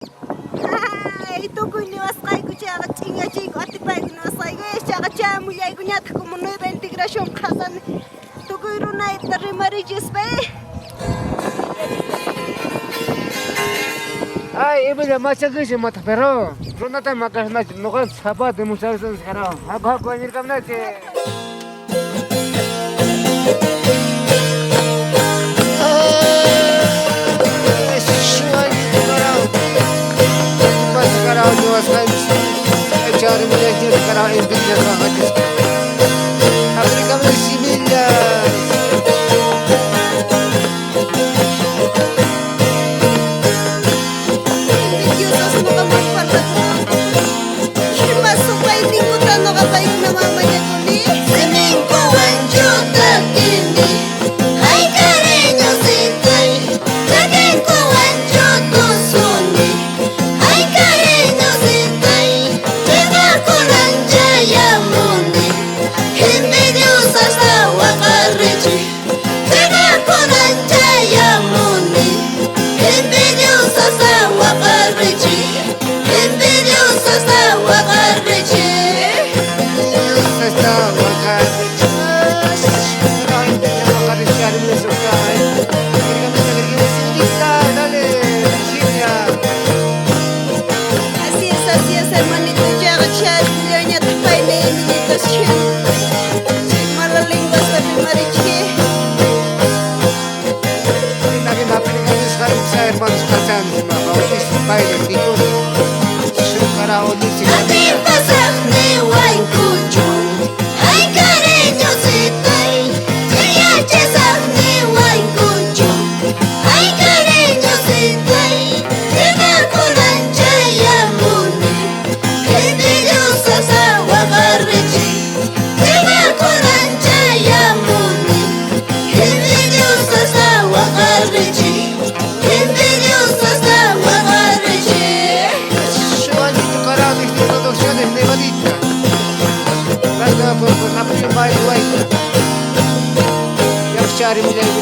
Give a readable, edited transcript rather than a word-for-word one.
Ay, tukuy niwasqayku chayqa ch'inячhayku atipayku niwasqayku chayqa chamullaykuñataq como nueva integración qhasani tukuy runayta rimarichispa Ay, Emilia, machakishi mata pero runata makashnachi nuqanchik zapata mucharisunchik karawan. Haku wañirkamnachi. Karawan niwasqanchik chayri millaychik karawan envidia trabajachis. Hakurikamaña simillas. Cari milay